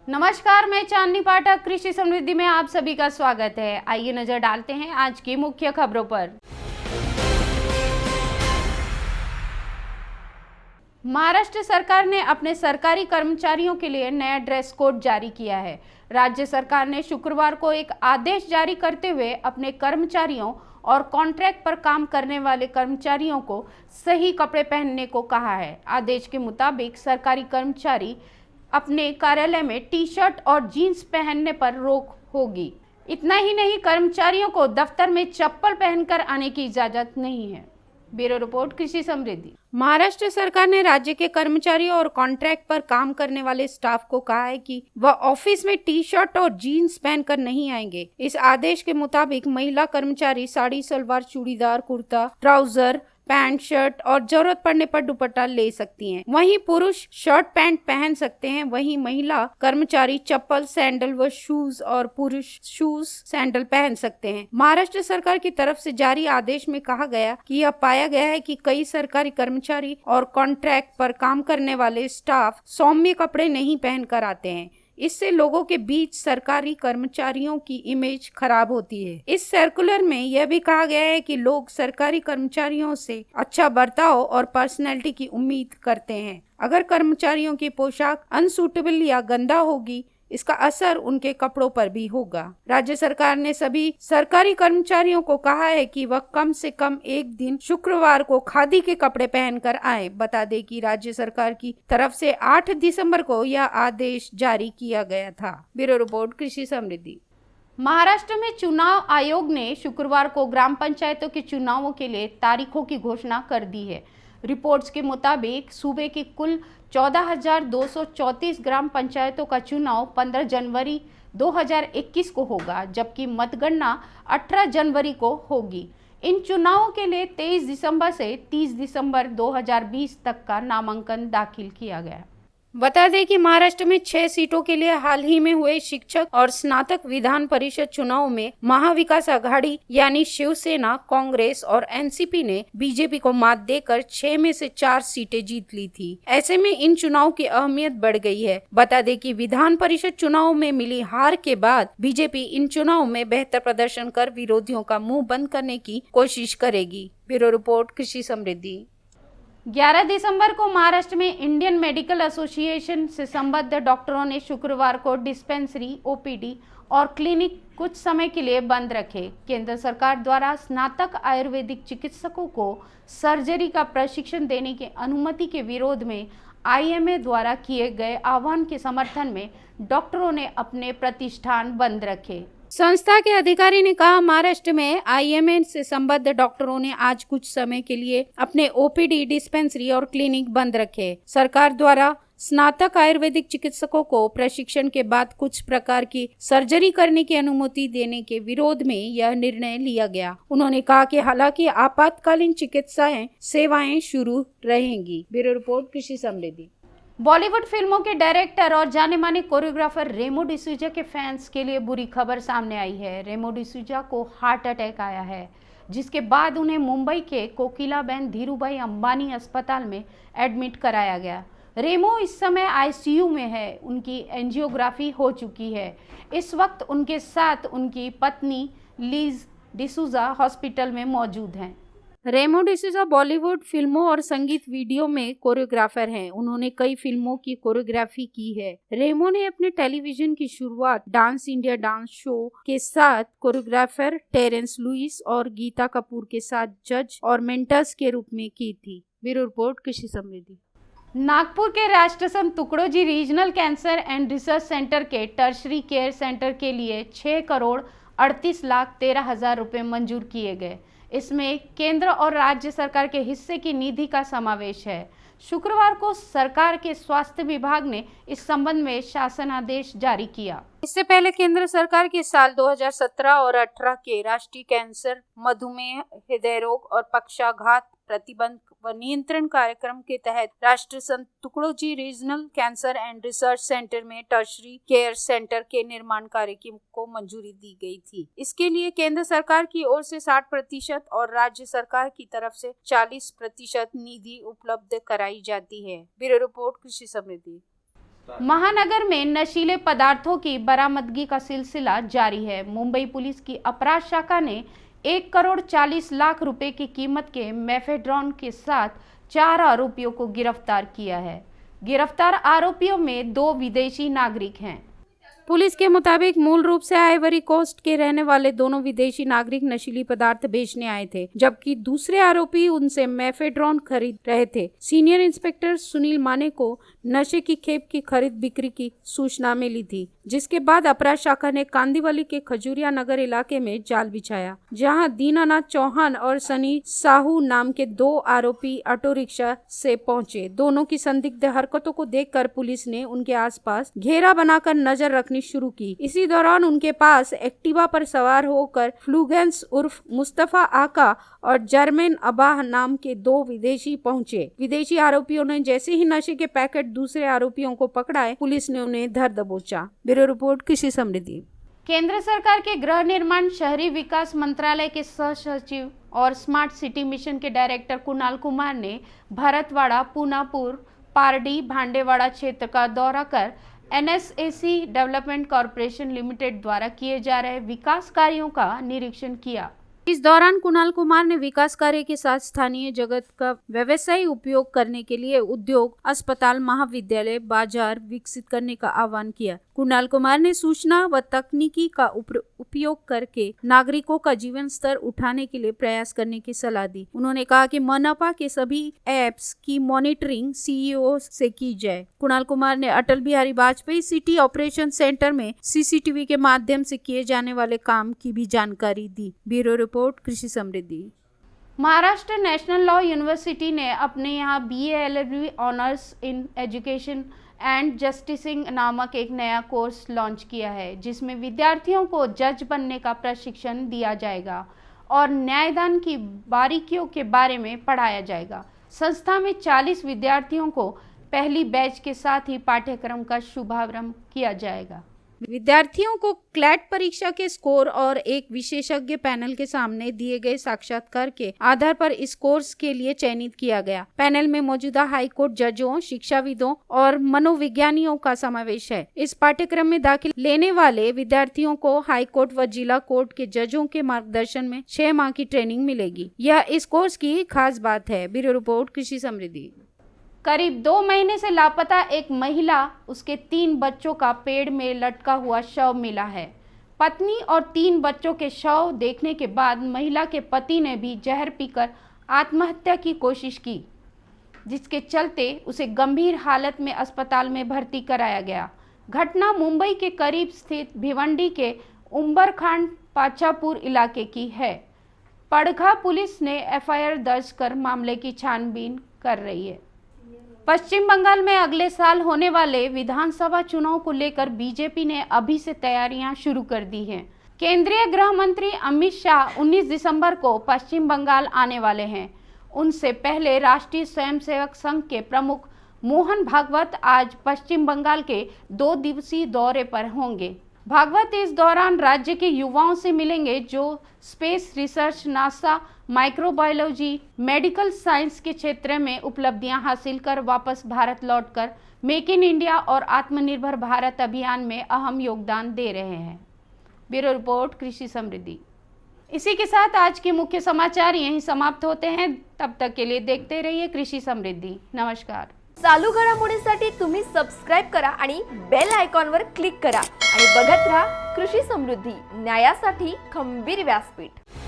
नमस्कार, मैं चांदनी पाठक। कृषि समृद्धि में आप सभी का स्वागत है। आइए नजर डालते हैं आज की मुख्य खबरों पर। महाराष्ट्र सरकार ने अपने सरकारी कर्मचारियों के लिए नया ड्रेस कोड जारी किया है। राज्य सरकार ने शुक्रवार को एक आदेश जारी करते हुए अपने कर्मचारियों और कॉन्ट्रैक्ट पर काम करने वाले कर्मचारियों को सही कपड़े पहनने को कहा है। आदेश के मुताबिक सरकारी कर्मचारी अपने कार्यालय में टी शर्ट और जीन्स पहनने पर रोक होगी। इतना ही नहीं, कर्मचारियों को दफ्तर में चप्पल पहनकर आने की इजाजत नहीं है। ब्यूरो रिपोर्ट, कृषि समृद्धि। महाराष्ट्र सरकार ने राज्य के कर्मचारियों और कॉन्ट्रैक्ट पर काम करने वाले स्टाफ को कहा है कि वह ऑफिस में टी शर्ट और जीन्स पहनकर नहीं आएंगे। इस आदेश के मुताबिक महिला कर्मचारी sari, salwar, churidar, kurta, trouser, pant, shirt और जरूरत पड़ने पर दुपट्टा ले सकती हैं। वहीं पुरुष शर्ट पैंट पहन सकते हैं। वहीं महिला कर्मचारी चप्पल, सैंडल व शूज और पुरुष शूज, सैंडल पहन सकते हैं। महाराष्ट्र सरकार की तरफ से जारी आदेश में कहा गया कि यह पाया गया है कि कई सरकारी कर्मचारी और कॉन्ट्रैक्ट पर काम करने वाले स्टाफ सौम्य कपड़े नहीं पहनकर आते हैं। इससे लोगों के बीच सरकारी कर्मचारियों की इमेज खराब होती है। इस सर्कुलर में यह भी कहा गया है कि लोग सरकारी कर्मचारियों से अच्छा बर्ताव और पर्सनैलिटी की उम्मीद करते हैं। अगर कर्मचारियों की पोशाक अनसूटेबल या गंदा होगी, इसका असर उनके कपड़ों पर भी होगा। राज्य सरकार ने सभी सरकारी कर्मचारियों को कहा है कि वह कम से कम एक दिन शुक्रवार को खादी के कपड़े पहनकर आए। बता दें कि राज्य सरकार की तरफ से 8 दिसंबर को यह आदेश जारी किया गया था। ब्यूरो रिपोर्ट, कृषि समृद्धि। महाराष्ट्र में चुनाव आयोग ने शुक्रवार को ग्राम पंचायतों के चुनावों के लिए तारीखों की घोषणा कर दी है। रिपोर्ट्स के मुताबिक सूबे की कुल 14,234 ग्राम पंचायतों का चुनाव 15 जनवरी 2021 को होगा, जबकि मतगणना 18 जनवरी को होगी। इन चुनावों के लिए 23 दिसंबर से 30 दिसंबर 2020 तक का नामांकन दाखिल किया गया। बता दें कि महाराष्ट्र में 6 सीटों के लिए हाल ही में हुए शिक्षक और स्नातक विधान परिषद चुनाव में महाविकास आघाड़ी यानी शिवसेना, कांग्रेस और एनसीपी ने बीजेपी को मात देकर 6 में से 4 सीटें जीत ली थी। ऐसे में इन चुनाव की अहमियत बढ़ गई है। बता दें कि विधान परिषद चुनाव में मिली हार के बाद बीजेपी इन चुनाव में बेहतर प्रदर्शन कर विरोधियों का मुंह बंद करने की कोशिश करेगी। ब्यूरो रिपोर्ट, कृषि समृद्धि। 11 दिसंबर को महाराष्ट्र में इंडियन मेडिकल एसोसिएशन से संबद्ध डॉक्टरों ने शुक्रवार को डिस्पेंसरी, ओपीडी और क्लिनिक कुछ समय के लिए बंद रखे। केंद्र सरकार द्वारा स्नातक आयुर्वेदिक चिकित्सकों को सर्जरी का प्रशिक्षण देने की अनुमति के विरोध में आईएमए द्वारा किए गए आह्वान के समर्थन में डॉक्टरों ने अपने प्रतिष्ठान बंद रखे। संस्था के अधिकारी ने कहा, महाराष्ट्र में आईएमए से संबद्ध डॉक्टरों ने आज कुछ समय के लिए अपने ओपीडी, डिस्पेंसरी और क्लिनिक बंद रखे। सरकार द्वारा स्नातक आयुर्वेदिक चिकित्सकों को प्रशिक्षण के बाद कुछ प्रकार की सर्जरी करने की अनुमति देने के विरोध में यह निर्णय लिया गया। उन्होंने कहा कि हालांकि आपातकालीन चिकित्साएं सेवाएं शुरू रहेंगी। ब्यूरो रिपोर्ट, कृषि समृद्धि। बॉलीवुड फिल्मों के डायरेक्टर और जाने माने कोरियोग्राफर रेमो डिसूजा के फैंस के लिए बुरी खबर सामने आई है। रेमो डिसूजा को हार्ट अटैक आया है, जिसके बाद उन्हें मुंबई के कोकिलाबेन धीरूभाई अंबानी अस्पताल में एडमिट कराया गया। रेमो इस समय आईसीयू में है। उनकी एंजियोग्राफी हो चुकी है। इस वक्त उनके साथ उनकी पत्नी लीज डिसूजा हॉस्पिटल में मौजूद हैं। रेमो डिसूजा बॉलीवुड फिल्मों और संगीत वीडियो में कोरियोग्राफर हैं। उन्होंने कई फिल्मों की कोरियोग्राफी की है। रेमो ने अपने टेलीविजन की शुरुआत डांस इंडिया डांस शो के साथ कोरियोग्राफर टेरेंस लुइस और गीता कपूर के साथ जज और मेंटर्स के रूप में की थी। ब्यूरो रिपोर्ट, कृषि समृद्धि। नागपुर के राष्ट्रसंत Tukdoji regional cancer and research centre के टर्शरी केयर सेंटर के लिए 6,38,13,000 रुपए मंजूर किए गए। इसमें केंद्र और राज्य सरकार के हिस्से की निधि का समावेश है। शुक्रवार को सरकार के स्वास्थ्य विभाग ने इस संबंध में शासनादेश जारी किया। इससे पहले केंद्र सरकार के साल 2017 और 18 के राष्ट्रीय कैंसर, मधुमेह, हृदय रोग और पक्षाघात प्रतिबंध व नियंत्रण कार्यक्रम के तहत राष्ट्रसंत Tukdoji regional cancer and research centre में टर्शरी केयर सेंटर के निर्माण कार्य को मंजूरी दी गई थी। इसके लिए केंद्र सरकार की ओर से 60% और राज्य सरकार की तरफ से 40% निधि उपलब्ध कराई जाती है। ब्यूरो रिपोर्ट, कृषि समृद्धि। महानगर में नशीले पदार्थों की बरामदगी का सिलसिला जारी है। मुंबई पुलिस की अपराध शाखा ने 1,40,00,000 रुपए की कीमत के मेफेड्रॉन के साथ 4 आरोपियों को गिरफ्तार किया है। गिरफ्तार आरोपियों में 2 विदेशी नागरिक हैं। पुलिस के मुताबिक मूल रूप से आइवरी कोस्ट के रहने वाले दोनों विदेशी नागरिक नशीली पदार्थ बेचने आए थे, जबकि दूसरे आरोपी उनसे मेफेड्रॉन खरीद रहे थे। सीनियर इंस्पेक्टर सुनील माने को नशे की खेप की खरीद बिक्री की सूचना मिली थी, जिसके बाद अपराध शाखा ने कांदीवली के खजूरिया नगर इलाके में जाल बिछाया, जहां दीनानाथ चौहान और सनी साहू नाम के 2 आरोपी ऑटो रिक्शा से पहुंचे। दोनों की संदिग्ध हरकतों को देखकर पुलिस ने उनके आसपास घेरा बनाकर नजर रखनी शुरू की। इसी दौरान उनके पास एक्टिवा पर सवार होकर फ्लूगेंस उर्फ मुस्तफा आका और जर्मेन अबाह नाम के 2 विदेशी पहुंचे। विदेशी आरोपियों ने जैसे ही नशे के पैकेट दूसरे आरोपियों को पकड़ाए, पुलिस ने उन्हें धर दबोचा। ब्यूरो रिपोर्ट, कृषि समृद्धि। केंद्र सरकार के गृह निर्माण शहरी विकास मंत्रालय के सह सचिव और स्मार्ट सिटी मिशन के डायरेक्टर कुणाल कुमार ने भरतवाड़ा, पूनापुर, पारडी, भांडेवाड़ा क्षेत्र का दौरा कर NSAC डेवलपमेंट कॉरपोरेशन लिमिटेड द्वारा किए जा रहे विकास कार्यों का निरीक्षण किया। इस दौरान कुणाल कुमार ने विकास कार्य के साथ स्थानीय जगत का व्यवसायी उपयोग करने के लिए उद्योग, अस्पताल, महाविद्यालय, बाजार विकसित करने का आह्वान किया। कुणाल कुमार ने सूचना व तकनीकी का उपयोग करके नागरिकों का जीवन स्तर उठाने के लिए प्रयास करने की सलाह दी। उन्होंने कहा कि मनपा के सभी एप्स की मॉनिटरिंग CEO से की जाए। कुणाल कुमार ने Atal Bihari Vajpayee city operation centre में CCTV के माध्यम से किए जाने वाले काम की भी जानकारी दी। ब्यूरो रिपोर्ट, कृषि समृद्धि। महाराष्ट्र नेशनल लॉ यूनिवर्सिटी ने अपने यहाँ BA LLB honours in education and justicing नामक एक नया कोर्स लॉन्च किया है, जिसमें विद्यार्थियों को जज बनने का प्रशिक्षण दिया जाएगा और न्यायदान की बारीकियों के बारे में पढ़ाया जाएगा। संस्था में 40 विद्यार्थियों को पहली बैच के साथ ही पाठ्यक्रम का शुभारंभ किया जाएगा। विद्यार्थियों को क्लैट परीक्षा के स्कोर और एक विशेषज्ञ पैनल के सामने दिए गए साक्षात्कार के आधार पर इस कोर्स के लिए चयनित किया गया। पैनल में मौजूदा हाईकोर्ट जजों, शिक्षाविदों और मनोविज्ञानियों का समावेश है। इस पाठ्यक्रम में दाखिला लेने वाले विद्यार्थियों को हाईकोर्ट व जिला कोर्ट के जजों के मार्गदर्शन में 6 माह की ट्रेनिंग मिलेगी। यह इस कोर्स की खास बात है। ब्यूरो रिपोर्ट, कृषि समृद्धि। करीब 2 महीने से लापता एक महिला, उसके 3 बच्चों का पेड़ में लटका हुआ शव मिला है। पत्नी और 3 बच्चों के शव देखने के बाद महिला के पति ने भी जहर पीकर आत्महत्या की कोशिश की, जिसके चलते उसे गंभीर हालत में अस्पताल में भर्ती कराया गया। घटना मुंबई के करीब स्थित भिवंडी के उंबरखांड पाचापुर इलाके की है। पड़घा पुलिस ने FIR दर्ज कर मामले की छानबीन कर रही है। पश्चिम बंगाल में अगले साल होने वाले विधानसभा चुनाव को लेकर बीजेपी ने अभी से तैयारियां शुरू कर दी हैं। केंद्रीय गृह मंत्री अमित शाह 19 दिसंबर को पश्चिम बंगाल आने वाले हैं। उनसे पहले राष्ट्रीय स्वयंसेवक संघ के प्रमुख मोहन भागवत आज पश्चिम बंगाल के 2 दिवसीय दौरे पर होंगे। भागवत इस दौरान राज्य के युवाओं से मिलेंगे जो space research, NASA, microbiology, medical science के क्षेत्र में उपलब्धियां हासिल कर वापस भारत लौटकर मेक इन इंडिया और आत्मनिर्भर भारत अभियान में अहम योगदान दे रहे हैं। ब्यूरो रिपोर्ट, कृषि समृद्धि। इसी के साथ आज के मुख्य समाचार यहीं समाप्त होते हैं। तब तक के लिए देखते रहिए कृषि समृद्धि। नमस्कार। चालू घडामोडींसाठी तुम्ही सबस्क्राइब करा आणि बेल आयकॉनवर क्लिक करा आणि बघत राहा कृषी समृद्धी, न्यायासाठी खंबीर व्यासपीठ।